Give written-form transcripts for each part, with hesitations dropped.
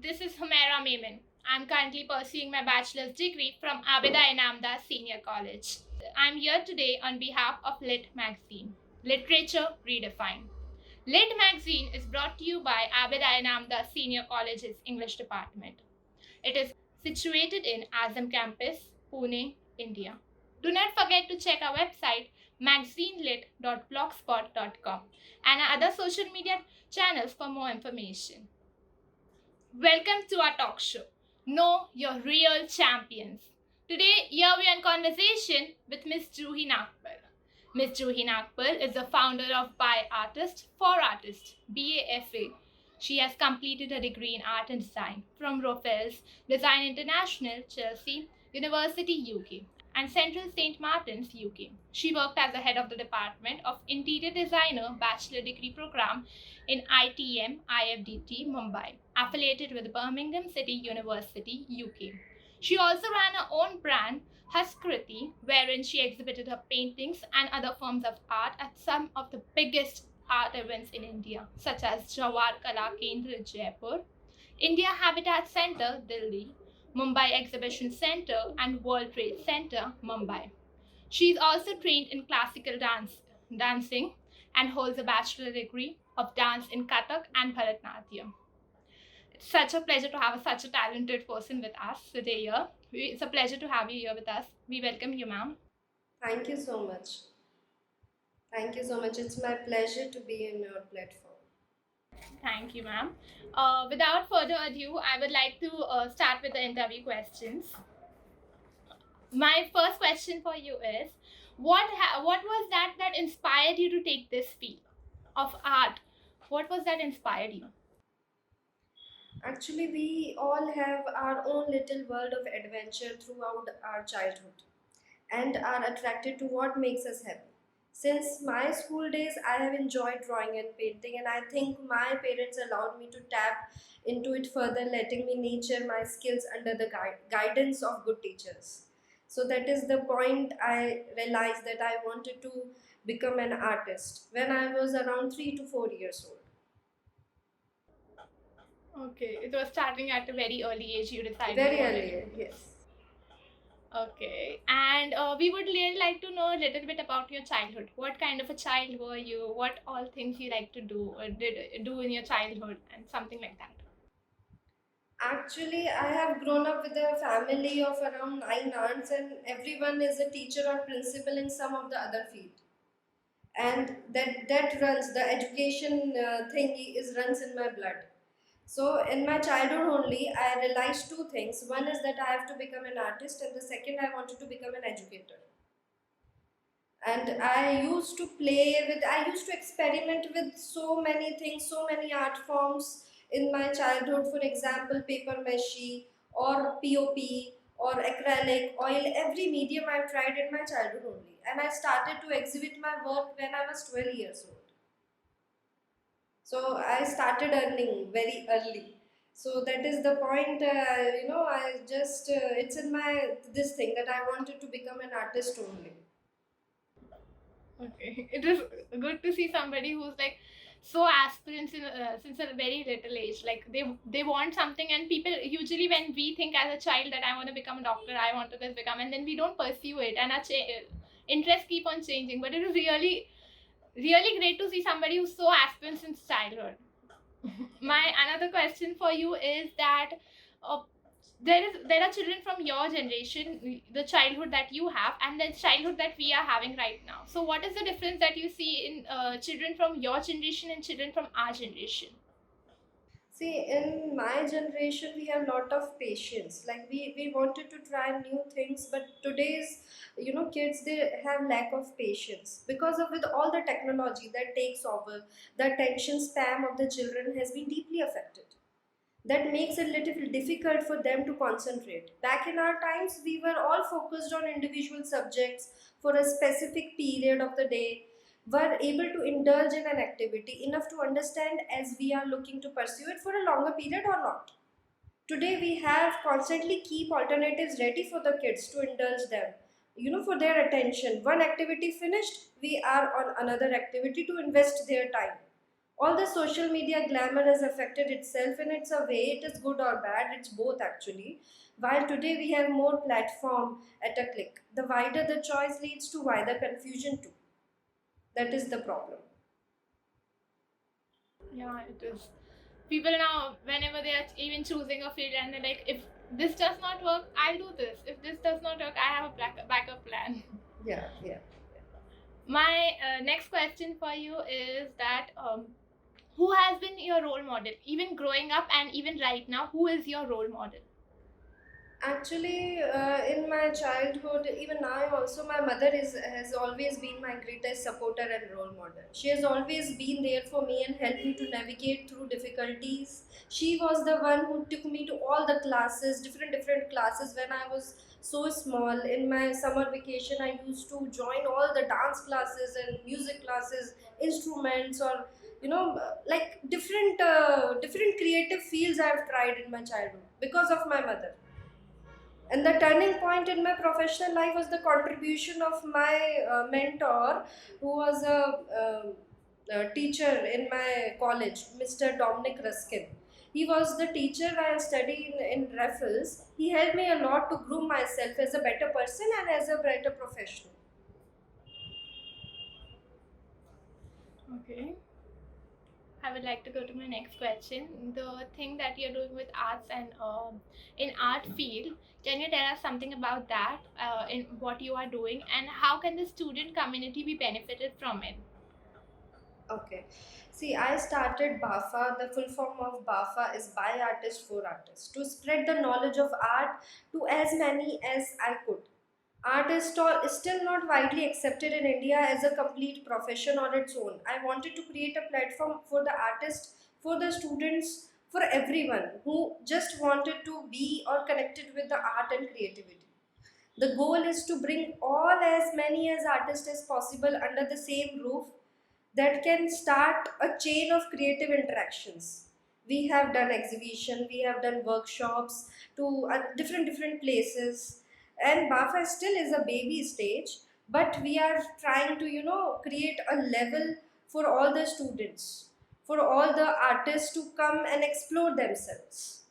This is Humaira Memin. I'm currently pursuing my bachelor's degree from Abida Inamda Senior College. I'm here today on behalf of Litt magazine, Literature Redefined. Litt magazine is brought to you by Abida Inamda Senior College's English department. It is situated in Azam campus, Pune, India. Do not forget to check our website magazinelit.blogspot.com and our other social media channels for more information. Welcome to our talk show. Know your real champions. Today, here we are in conversation with Miss Juhi Nagpal. Miss Juhi Nagpal is the founder of byartistforartist, BAFA. She has completed a degree in art and design from Rofels Design International, Chelsea University, UK, and Central St. Martin's, UK. She worked as the head of the Department of Interior Designer Bachelor Degree Program in ITM IFDT, Mumbai, affiliated with Birmingham City University, UK. She also ran her own brand, Haskriti, wherein she exhibited her paintings and other forms of art at some of the biggest art events in India, such as Jawahar Kala Kendra, Jaipur, India Habitat Center, Delhi, Mumbai Exhibition Center, and World Trade Center, Mumbai. She is also trained in classical dancing and holds a bachelor degree of dance in Kathak and Bharatanatyam. It's such a pleasure to have such a talented person with us today here. It's a pleasure to have you here with us. We welcome you, ma'am. Thank you so much. Thank you so much. It's my pleasure to be in your platform. Thank you, ma'am. Without further ado, I would like to start with the interview questions. My first question for you is, what was that inspired you to take this field of art? What was that inspired you? Actually, we all have our own little world of adventure throughout our childhood and are attracted to what makes us happy. Since my school days, I have enjoyed drawing and painting, and I think my parents allowed me to tap into it further, letting me nurture my skills under the guidance of good teachers. So that is the point I realized that I wanted to become an artist when I was around 3 to 4 years old. Okay, it was starting at a very early age. You decided Very you wanted to early, do this. yes. Okay, and we would really like to know a little bit about your childhood. What kind of a child were you? What all things you like to do or did do in your childhood, and something like that. Actually, I have grown up with a family of around 9 aunts, and everyone is a teacher or principal in some of the other field. And that runs the education thing is runs in my blood. So in my childhood only, I realized two things. One is that I have to become an artist, and the second I wanted to become an educator. And I used to experiment with so many things, so many art forms in my childhood. For example, paper mache or pop or acrylic oil, every medium I've tried in my childhood only, and I started to exhibit my work when I was 12 years old. So I started earning very early. So that is the point. I just it's in my this thing that I wanted to become an artist only. Okay, it is good to see somebody who's like so aspirant since a very little age. Like they want something, and people usually when we think as a child that I want to become a doctor, I want to this become, and then we don't pursue it, and our interests keep on changing. But it is really great to see somebody who's so aspirant since childhood. My another question for you is that uh, there are children from your generation, the childhood that you have, and the childhood that we are having right now. So what is the difference that you see in children from your generation and children from our generation? See, in my generation, we have lot of patience. Like we wanted to try new things, but today's, kids, they have lack of patience because of with all the technology that takes over. The attention span of the children has been deeply affected. That makes it little difficult for them to concentrate. Back in our times, we were all focused on individual subjects for a specific period of the day, were able to indulge in an activity enough to understand as we are looking to pursue it for a longer period or not. Today, we have constantly keep alternatives ready for the kids to indulge them. For their attention. One activity finished, we are on another activity to invest their time. All the social media glamour has affected itself, and it's a way, it is good or bad, it's both actually. While today we have more platform at a click, the wider the choice leads to wider confusion too. That is the problem. Yeah, it is. People now, whenever they are even choosing a field, and they're like, if this does not work, I'll do this. If this does not work, I have a backup plan. Yeah, yeah. My next question for you is that who has been your role model, even growing up and even right now? Who is your role model? Actually, in my childhood, even now also, my mother is has always been my greatest supporter and role model. She has always been there for me and helped me to navigate through difficulties. She was the one who took me to all the classes, different classes when I was so small. In my summer vacation, I used to join all the dance classes and music classes, instruments, or like different creative fields I've tried in my childhood because of my mother. And the turning point in my professional life was the contribution of my mentor, who was a teacher in my college, Mr. Dominic Ruskin. He was the teacher while studying in Raffles. He helped me a lot to groom myself as a better person and as a better professional. Okay. I would like to go to my next question. The thing that you're doing with arts and in art field, can you tell us something about that? In what you are doing, and how can the student community be benefited from it? Okay. See, I started BAFA. The full form of BAFA is By Artist for Artist, to spread the knowledge of art to as many as I could. Art is still not widely accepted in India as a complete profession on its own. I wanted to create a platform for the artists, for the students, for everyone who just wanted to be or connected with the art and creativity. The goal is to bring all as many as artists as possible under the same roof, that can start a chain of creative interactions. We have done exhibition, we have done workshops to different places, and BAFA still is a baby stage, but we are trying to create a level for all the students, for all the artists to come and explore themselves.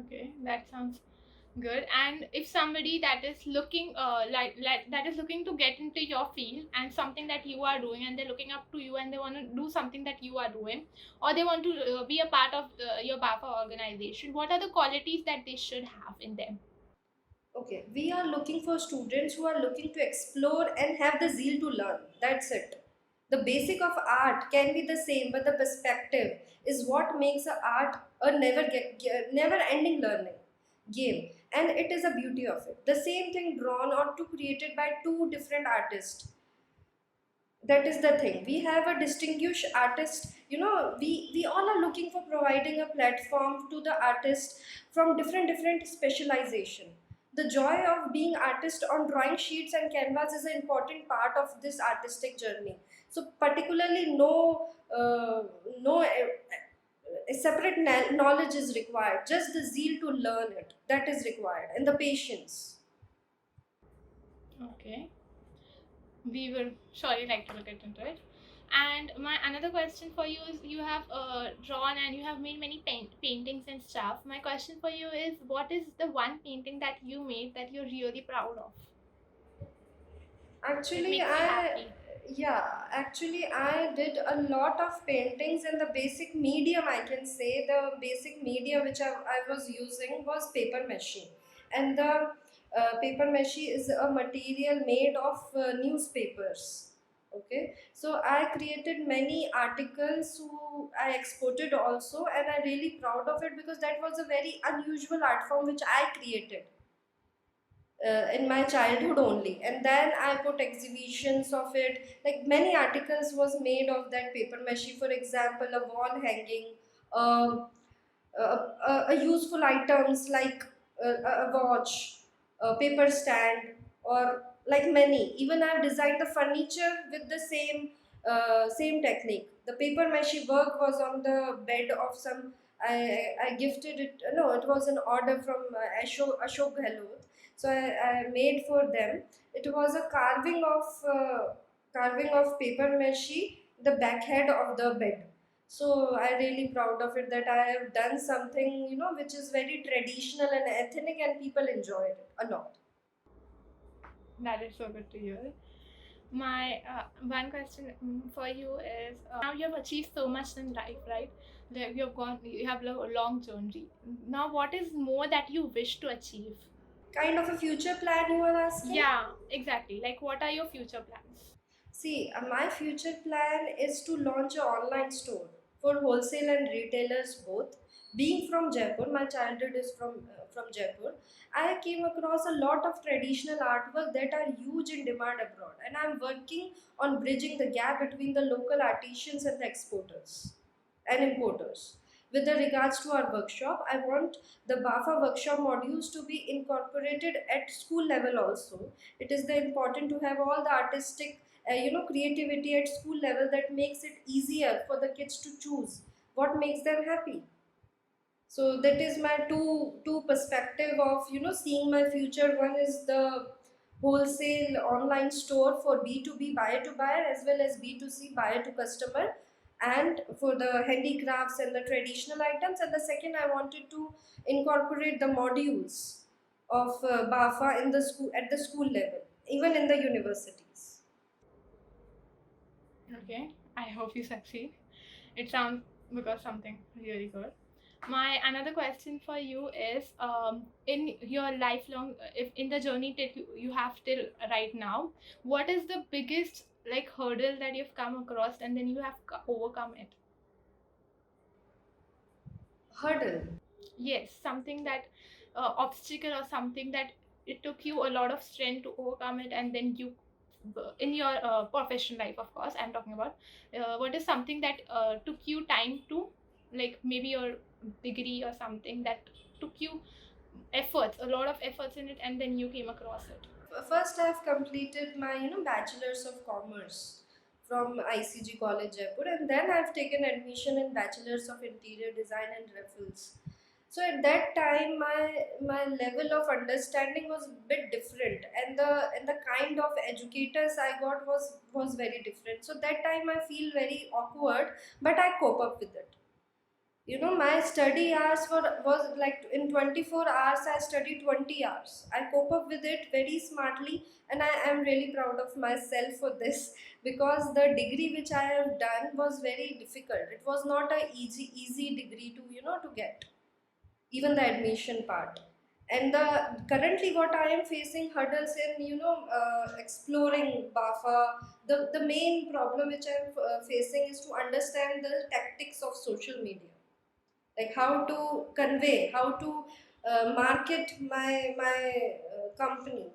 Okay, that sounds good. And if somebody that is looking like that is looking to get into your field and something that you are doing, and they're looking up to you and they want to do something that you are doing, or they want to be a part of your BAFA organization, what are the qualities that they should have in them? Okay, we are looking for students who are looking to explore and have the zeal to learn. That's it. The basic of art can be the same, but the perspective is what makes a art a never ending learning game. And it is a beauty of it. The same thing drawn or two created by two different artists. That is the thing. We have a distinguished artist. We all are looking for providing a platform to the artist from different specialization. The joy of being artist on drawing sheets and canvas is an important part of this artistic journey. So particularly no separate knowledge is required, just the zeal to learn it, that is required, and the patience. Okay, we will surely like to look into it. And my another question for you is, you have drawn and you have made many paintings and stuff. My question for you is, what is the one painting that you made that you're really proud of? It Actually, makes you I happy. yeah, actually I did a lot of paintings, and the basic medium, I can say the basic media which I was using was paper mache, and the paper mache is a material made of newspapers. Okay, so I created many articles who I exported also, and I'm really proud of it because that was a very unusual art form which I created in my childhood only, and then I put exhibitions of it, like many articles was made of that paper mache. For example, a wall hanging, uh, a useful items like a watch, a paper stand, or like many. Even I've designed the furniture with the same technique. The paper mache work was on the bed of some. I gifted it. No, it was an order from Ashok Gehlot. So I made for them. It was a carving of paper mache the backhead of the bed. So I really proud of it that I have done something, which is very traditional and ethnic, and people enjoyed it a lot. That is so good to hear. My one question for you is now you have achieved so much in life, right? Like you have a long journey. Now, what is more that you wish to achieve? Kind of a future plan you are asking? Yeah, exactly. Like, what are your future plans? See, my future plan is to launch an online store for wholesale and retailers both. Being from Jaipur, my childhood is from Jaipur. I came across a lot of traditional artwork that are huge in demand abroad, and I'm working on bridging the gap between the local artisans and the exporters and importers. With the regards to our workshop, I want the BAFA workshop modules to be incorporated at school level also. It is the important to have all the artistic creativity at school level that makes it easier for the kids to choose what makes them happy. So that is my two perspective of seeing my future. One is the wholesale online store for B2B, buyer to buyer, as well as B2C, buyer to customer, and for the handicrafts and the traditional items. And the second, I wanted to incorporate the modules of BAFA in the school, at the school level, even in the universities. Okay, I hope you succeed. It sounds because something really good. My another question for you is in your lifelong if in the journey that you have till right now, what is the biggest like hurdle that you've come across and then you have overcome it? Hurdle. Yes, something that obstacle or something that it took you a lot of strength to overcome it, and then you in your professional life, of course I'm talking about, what is something that took you time to, like maybe your degree or something that took you efforts, a lot of efforts in it, and then you came across it? First, I have completed my bachelor's of commerce from ICG College Jaipur, and then I've taken admission in bachelor's of interior design and Raffles. So at that time, my level of understanding was a bit different, and the kind of educators I got was very different. So that time I feel very awkward, but I cope up with it. My study hours was like in 24 hours I studied 20 hours. I cope up with it very smartly, and I am really proud of myself for this, because the degree which I have done was very difficult. It was not a easy degree to to get, even the admission part. And the currently what I am facing hurdles in exploring BAFA. The main problem which I am facing is to understand the tactics of social media, like how to convey, how to market my company.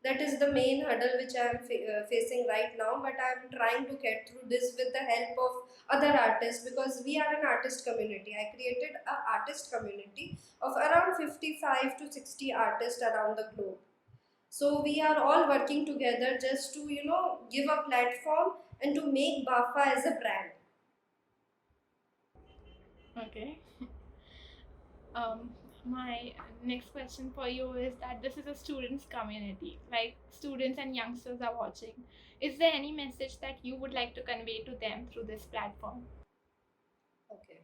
That is the main hurdle which I am facing right now, but I am trying to get through this with the help of other artists, because we are an artist community. I created a artist community of around 55 to 60 artists around the globe. So we are all working together just to give a platform and to make BAFA as a brand. Okay. um my next question for you is that this is a students community, like students and youngsters are watching. Is there any message that you would like to convey to them through this platform? Okay.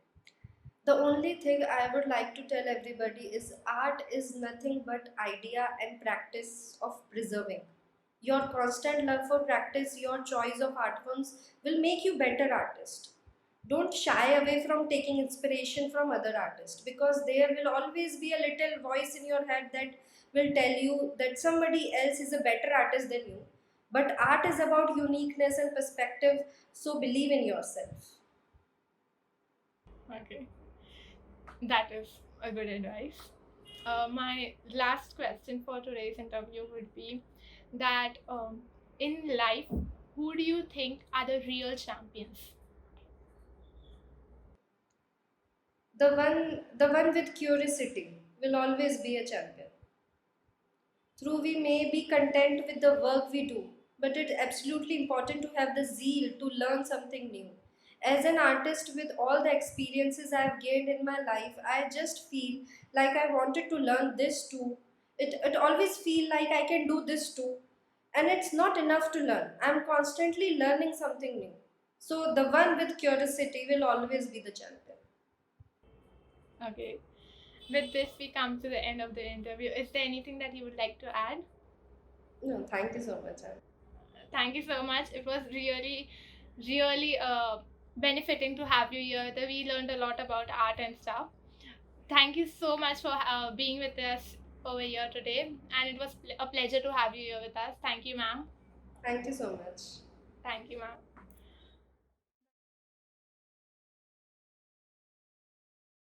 The only thing I would like to tell everybody is art is nothing but idea and practice of preserving. Your constant love for practice, your choice of art forms will make you better artist. Don't shy away from taking inspiration from other artists, because there will always be a little voice in your head that will tell you that somebody else is a better artist than you. But art is about uniqueness and perspective, so believe in yourself. Okay, that is a good advice. My last question for today's interview would be that in life, who do you think are the real champions? The one with curiosity will always be a champion. Through we may be content with the work we do, but it's absolutely important to have the zeal to learn something new. As an artist, with all the experiences I've gained in my life, I just feel like I wanted to learn this too. It always feel like I can do this too. And it's not enough to learn. I'm constantly learning something new. So the one with curiosity will always be the champion. Okay. With this, we come to the end of the interview. Is there anything that you would like to add? No, thank you so much. Thank you so much. It was really benefiting to have you here. We learned a lot about art and stuff. Thank you so much for being with us over here today. And it was a pleasure to have you here with us. Thank you, ma'am. Thank you so much. Thank you, ma'am.